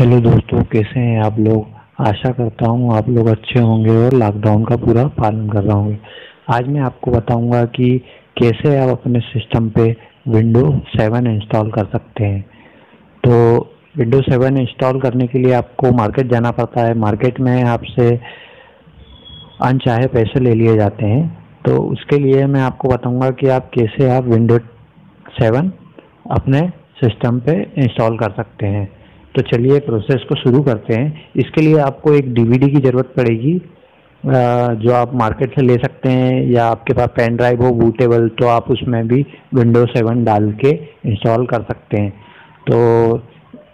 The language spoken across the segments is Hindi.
हेलो दोस्तों, कैसे हैं आप लोग। आशा करता हूँ आप लोग अच्छे होंगे और लॉकडाउन का पूरा पालन कर रहे होंगे। आज मैं आपको बताऊंगा कि कैसे आप अपने सिस्टम पे विंडोज 7 इंस्टॉल कर सकते हैं। तो विंडोज 7 इंस्टॉल करने के लिए आपको मार्केट जाना पड़ता है। मार्केट में आपसे अनचाहे पैसे ले लिए जाते हैं। तो उसके लिए मैं आपको बताऊंगा कि आप कैसे विंडोज 7 अपने सिस्टम पे इंस्टॉल कर सकते हैं। तो चलिए प्रोसेस को शुरू करते हैं। इसके लिए आपको एक डीवीडी की ज़रूरत पड़ेगी, जो आप मार्केट से ले सकते हैं, या आपके पास पेन ड्राइव हो बूटेबल तो आप उसमें भी विंडोज 7 डाल के इंस्टॉल कर सकते हैं। तो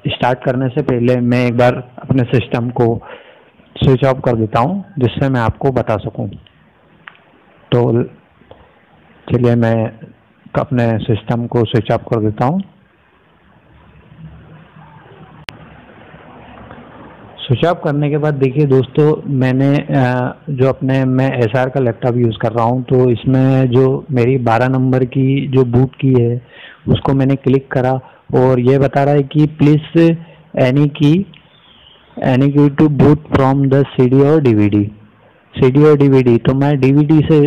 स्टार्ट करने से पहले मैं एक बार अपने सिस्टम को स्विच ऑफ कर देता हूं, जिससे मैं आपको बता सकूं। तो चलिए मैं अपने सिस्टम को स्विच ऑफ कर देता हूं। स्विच ऑफ करने के बाद देखिए दोस्तों, मैंने मैं एसआर का लैपटॉप यूज़ कर रहा हूँ। तो इसमें जो मेरी 12 नंबर की जो बूट की है उसको मैंने क्लिक करा और ये बता रहा है कि please any key to boot from the CD और डीवीडी। तो मैं डीवीडी से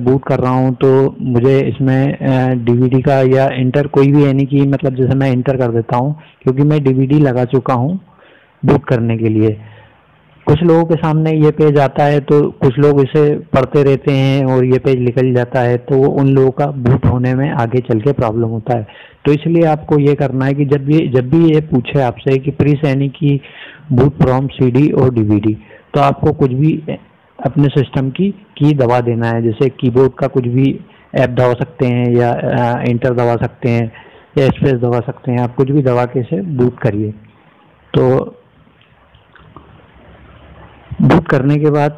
बूट कर रहा हूँ। तो मुझे इसमें डीवीडी का या इंटर कोई भी एनी की, मतलब जैसे मैं इंटर कर देता हूँ, क्योंकि मैं डीवीडी लगा चुका हूँ बूट करने के लिए। कुछ लोगों के सामने ये पेज आता है तो कुछ लोग इसे पढ़ते रहते हैं और ये पेज निकल जाता है, तो उन लोगों का बूट होने में आगे चल के प्रॉब्लम होता है। तो इसलिए आपको ये करना है कि जब भी ये पूछे आपसे कि प्लीज यानी कि बूट फ्रॉम सीडी और डीवीडी, तो आपको कुछ भी अपने सिस्टम की दबा देना है। जैसे कीबोर्ड का कुछ भी ऐप दबा सकते हैं, या इंटर दबा सकते हैं, या स्पेस दबा सकते हैं। आप कुछ भी दबा के इसे बूट करिए। तो बूट करने के बाद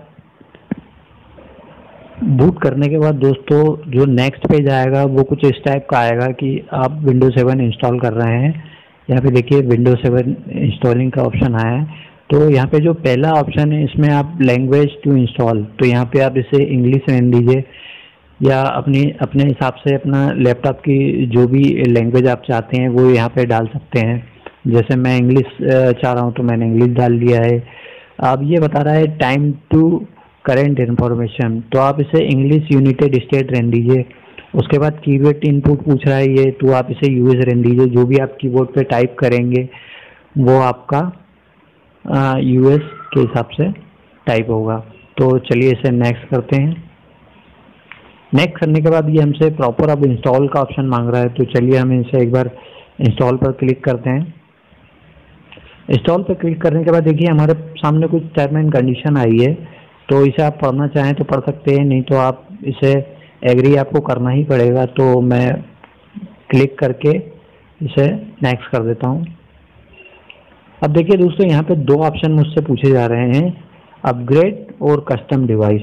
दोस्तों, जो नेक्स्ट पेज आएगा वो कुछ इस टाइप का आएगा कि आप विंडोज 7 इंस्टॉल कर रहे हैं। यहाँ पे देखिए विंडोज 7 इंस्टॉलिंग का ऑप्शन आया है। तो यहाँ पे जो पहला ऑप्शन है इसमें आप लैंग्वेज टू इंस्टॉल, तो यहाँ पे आप इसे इंग्लिश रहने दीजिए, या अपने हिसाब से अपना लैपटॉप की जो भी लैंग्वेज आप चाहते हैं वो यहाँ पे डाल सकते हैं। जैसे मैं इंग्लिश चाह रहा हूँ तो मैंने इंग्लिश डाल दिया है। अब ये बता रहा है टाइम टू करेंट इन्फॉर्मेशन, तो आप इसे इंग्लिश यूनाइटेड स्टेट रहने दीजिए। उसके बाद कीवर्ड इनपुट पूछ रहा है ये, तो आप इसे यूएस रहने दीजिए। जो भी आप कीबोर्ड पे टाइप करेंगे वो आपका यूएस के हिसाब से टाइप होगा। तो चलिए इसे नेक्स्ट करते हैं। नेक्स्ट करने के बाद ये हमसे प्रॉपर अब इंस्टॉल का ऑप्शन मांग रहा है। तो चलिए हम इसे एक बार इंस्टॉल पर क्लिक करते हैं। इंस्टॉल पर क्लिक करने के बाद देखिए हमारे सामने कुछ टर्म एंड कंडीशन आई है। तो इसे आप पढ़ना चाहें तो पढ़ सकते हैं, नहीं तो आप इसे एग्री आपको करना ही पड़ेगा। तो मैं क्लिक करके इसे नेक्स्ट कर देता हूँ। अब देखिए दोस्तों, यहाँ पे दो ऑप्शन मुझसे पूछे जा रहे हैं, अपग्रेड और कस्टम डिवाइस।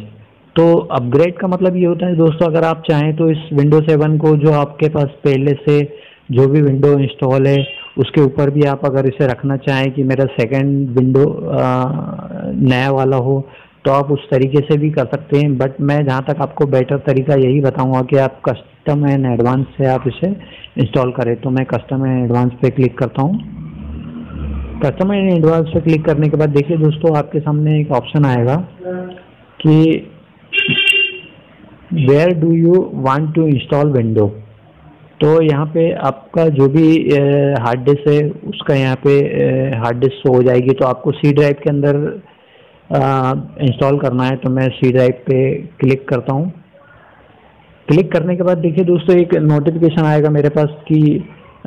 तो अपग्रेड का मतलब ये होता है दोस्तों, अगर आप चाहें तो इस विंडोज 7 को जो आपके पास पहले से जो भी विंडो इंस्टॉल है उसके ऊपर भी आप अगर इसे रखना चाहें कि मेरा सेकंड विंडो नया वाला हो, तो आप उस तरीके से भी कर सकते हैं। बट मैं जहाँ तक आपको बेटर तरीका यही बताऊंगा कि आप कस्टम एंड एडवांस से आप इसे इंस्टॉल करें। तो मैं कस्टम एंड एडवांस पे क्लिक करता हूँ। कस्टम एंड एडवांस पे क्लिक करने के बाद देखिए दोस्तों, आपके सामने एक ऑप्शन आएगा कि where do you want to install window. तो यहाँ पे आपका जो भी हार्ड डिस्क है उसका यहाँ पे हार्ड डिस्क शो हो जाएगी। तो आपको सी ड्राइव के अंदर इंस्टॉल करना है। तो मैं सी ड्राइव पे क्लिक करता हूँ। क्लिक करने के बाद देखिए दोस्तों, एक नोटिफिकेशन आएगा मेरे पास कि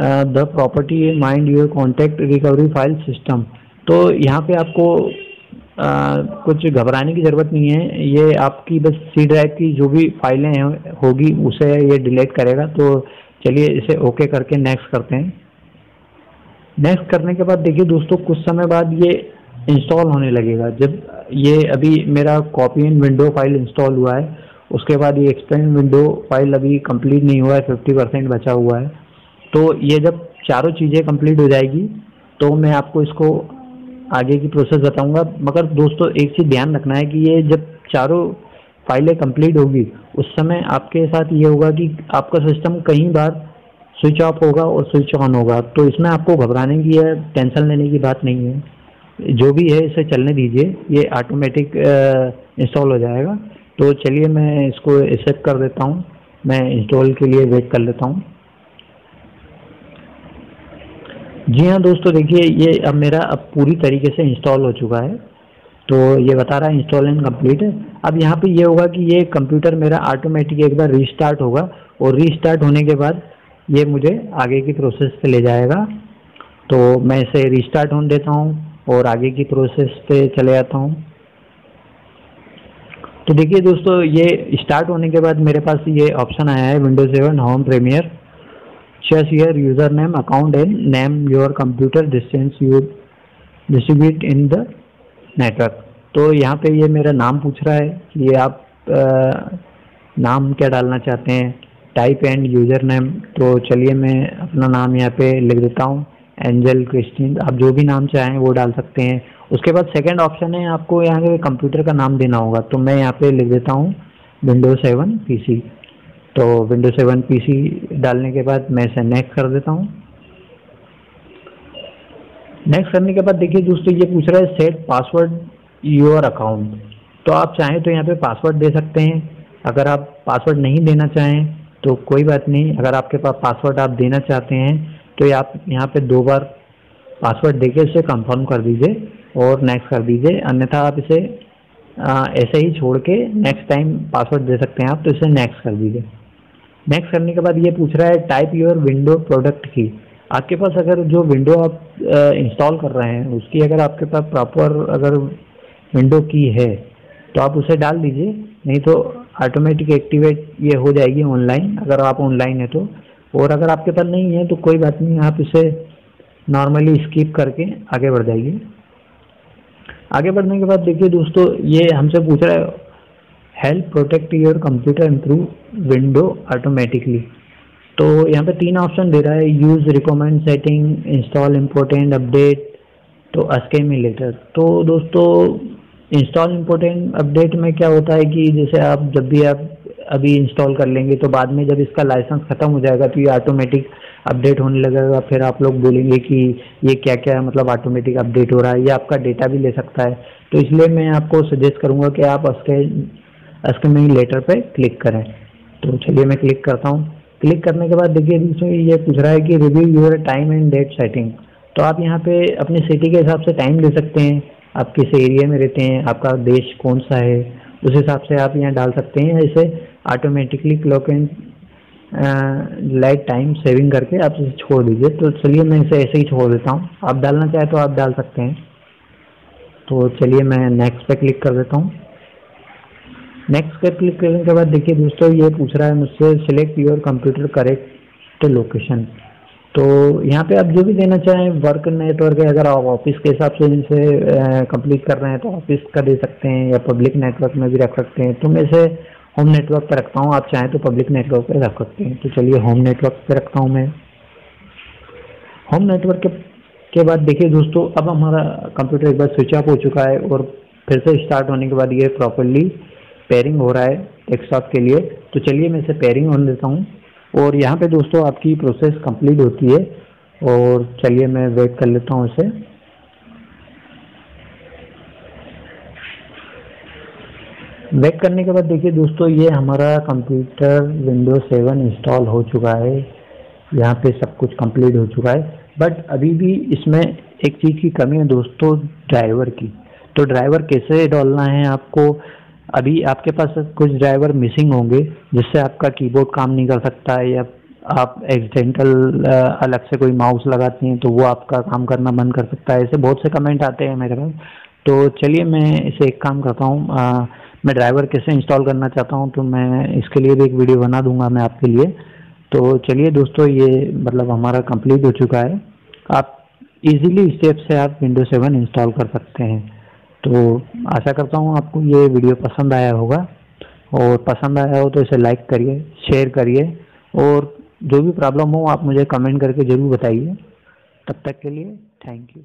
the property mind your contact recovery file system. तो यहाँ पे आपको कुछ घबराने की ज़रूरत नहीं है। ये आपकी बस सी ड्राइव की जो भी फाइलें होगी उसे ये डिलीट करेगा। तो चलिए इसे ओके करके नेक्स्ट करते हैं। नेक्स्ट करने के बाद देखिए दोस्तों, कुछ समय बाद ये इंस्टॉल होने लगेगा। जब ये अभी मेरा copy in window file install हुआ है, उसके बाद ये एक्सपेंड विंडो फाइल अभी कंप्लीट नहीं हुआ है, 50% बचा हुआ है। तो ये जब चारों चीज़ें कंप्लीट हो जाएगी तो मैं आपको इसको आगे की प्रोसेस बताऊंगा। मगर दोस्तों एक चीज़ ध्यान रखना है कि ये जब चारों फाइलें कंप्लीट होगी उस समय आपके साथ ये होगा कि आपका सिस्टम कई बार स्विच ऑफ होगा और स्विच ऑन होगा। तो इसमें आपको घबराने की या टेंशन लेने की बात नहीं है, जो भी है इसे चलने दीजिए, ये ऑटोमेटिक इंस्टॉल हो जाएगा। तो चलिए मैं इसको एक्सेप्ट कर देता हूँ, मैं इंस्टॉल के लिए वेट कर लेता हूँ। जी हाँ दोस्तों, देखिए ये अब मेरा पूरी तरीके से इंस्टॉल हो चुका है। तो ये बता रहा है इंस्टॉल एंड कंप्लीट है। अब यहाँ पे ये होगा कि ये कंप्यूटर मेरा ऑटोमेटिक एक बार रीस्टार्ट होगा और रीस्टार्ट होने के बाद ये मुझे आगे की प्रोसेस पे ले जाएगा। तो मैं इसे रीस्टार्ट होने देता हूँ और आगे की प्रोसेस पे चले जाता हूँ। तो देखिए दोस्तों, ये स्टार्ट होने के बाद मेरे पास ये ऑप्शन आया है Windows 7 home premier, choose your user name account and name your computer distance you distribute in the network. तो यहाँ पे ये मेरा नाम पूछ रहा है कि ये आप नाम क्या डालना चाहते हैं, टाइप एंड यूजर नेम। तो चलिए मैं अपना नाम यहाँ पे लिख देता हूँ, एंजल क्रिस्टीन। आप जो भी नाम चाहें वो डाल सकते हैं। उसके बाद सेकंड ऑप्शन है, आपको यहाँ पे कंप्यूटर का नाम देना होगा। तो मैं यहाँ पे लिख देता हूँ विंडोज 7 पीसी। तो विंडोज 7 पीसी डालने के बाद मैं इसे नेक्स्ट कर देता हूँ। नेक्स्ट करने के बाद देखिए दोस्तों, ये पूछ रहा है सेट पासवर्ड योर अकाउंट। तो आप चाहें तो यहाँ पे पासवर्ड दे सकते हैं। अगर आप पासवर्ड नहीं देना चाहें तो कोई बात नहीं। अगर आपके पास पासवर्ड आप देना चाहते हैं तो आप यहाँ पे 2 बार पासवर्ड देके इसे कंफर्म कर दीजिए और नेक्स्ट कर दीजिए। अन्यथा आप इसे ऐसे ही छोड़ के नेक्स्ट टाइम पासवर्ड दे सकते हैं आप। तो इसे नेक्स्ट कर दीजिए। नेक्स्ट करने के बाद ये पूछ रहा है टाइप योर विंडो प्रोडक्ट की। आपके पास अगर जो विंडो आप इंस्टॉल कर रहे हैं उसकी अगर आपके पास प्रॉपर अगर विंडो की है तो आप उसे डाल दीजिए, नहीं तो ऑटोमेटिक एक्टिवेट ये हो जाएगी ऑनलाइन, अगर आप ऑनलाइन है तो। और अगर आपके पास नहीं है तो कोई बात नहीं, आप इसे नॉर्मली स्किप करके आगे बढ़ जाइए। आगे बढ़ने के बाद देखिए दोस्तों, ये हमसे पूछ रहा है help protect your computer improve window automatically. तो यहाँ पे 3 ऑप्शन दे रहा है, use recommend setting, install important update, तो अस्के मी लेटर। तो दोस्तों इंस्टॉल इम्पोर्टेंट अपडेट में क्या होता है कि जैसे आप जब भी आप अभी इंस्टॉल कर लेंगे तो बाद में जब इसका लाइसेंस ख़त्म हो जाएगा तो ये ऑटोमेटिक अपडेट होने लगेगा। फिर आप लोग बोलेंगे कि ये क्या क्या मतलब ऑटोमेटिक अपडेट हो रहा है, ये आपका डेटा भी ले सकता है। तो इसलिए मैं आपको सजेस्ट करूँगा कि आप अस्के मी लेटर पे क्लिक करें। तो चलिए मैं क्लिक करता हूँ। क्लिक करने के बाद देखिए दूसरे ये पूछ रहा है कि review your time and date setting. तो आप यहाँ पे अपनी सिटी के हिसाब से टाइम दे सकते हैं, आप किस एरिया में रहते हैं, आपका देश कौन सा है, उस हिसाब से आप यहाँ डाल सकते हैं। इसे automatically clock and light time saving करके आप इसे छोड़ दीजिए। तो चलिए मैं इसे ऐसे ही छोड़ देता हूँ, आप डालना चाहें तो आप डाल सकते हैं। तो चलिए मैं नेक्स्ट पे क्लिक कर देता हूँ। नेक्स्ट पे क्लिक करने के बाद देखिए दोस्तों, ये पूछ रहा है मुझसे select your computer correct location. तो यहाँ पे आप जो भी देना चाहें, वर्क नेटवर्क है, अगर आप ऑफिस के हिसाब से इसे कंप्लीट कर रहे हैं तो ऑफिस का दे सकते हैं या पब्लिक नेटवर्क में भी रख सकते हैं। तो मैं इसे होम नेटवर्क पे रखता हूँ, आप चाहें तो पब्लिक नेटवर्क पे रख सकते हैं। तो चलिए होम नेटवर्क पे रखता हूँ मैं। होम नेटवर्क के बाद देखिए दोस्तों, अब हमारा कंप्यूटर एक बार स्विच ऑफ हो चुका है और फिर से स्टार्ट होने के बाद ये प्रॉपरली पेयरिंग हो रहा है डेस्कटॉप के लिए। तो चलिए मैं इसे पेयरिंग होने देता हूँ और यहाँ पे दोस्तों आपकी प्रोसेस कंप्लीट होती है। और चलिए मैं वेट कर लेता हूँ इसे। वेट करने के बाद देखिए दोस्तों, ये हमारा कंप्यूटर विंडोज 7 इंस्टॉल हो चुका है। यहाँ पे सब कुछ कंप्लीट हो चुका है, बट अभी भी इसमें एक चीज़ की कमी है दोस्तों, ड्राइवर की। तो ड्राइवर कैसे डालना है आपको, अभी आपके पास कुछ ड्राइवर मिसिंग होंगे जिससे आपका कीबोर्ड काम नहीं कर सकता है, या आप एक्सीडेंटल अलग से कोई माउस लगाते हैं तो वो आपका काम करना बंद कर सकता है। ऐसे बहुत से कमेंट आते हैं मेरे पास। तो चलिए मैं इसे एक काम करता हूँ, मैं ड्राइवर कैसे इंस्टॉल करना चाहता हूँ तो मैं इसके लिए भी एक वीडियो बना दूंगा मैं आपके लिए। तो चलिए दोस्तों, ये मतलब हमारा कंप्लीट हो चुका है। आप इजीली स्टेप से आप विंडोज 7 इंस्टॉल कर सकते हैं। तो आशा करता हूँ आपको ये वीडियो पसंद आया होगा, और पसंद आया हो तो इसे लाइक करिए, शेयर करिए, और जो भी प्रॉब्लम हो आप मुझे कमेंट करके ज़रूर बताइए। तब तक के लिए थैंक यू।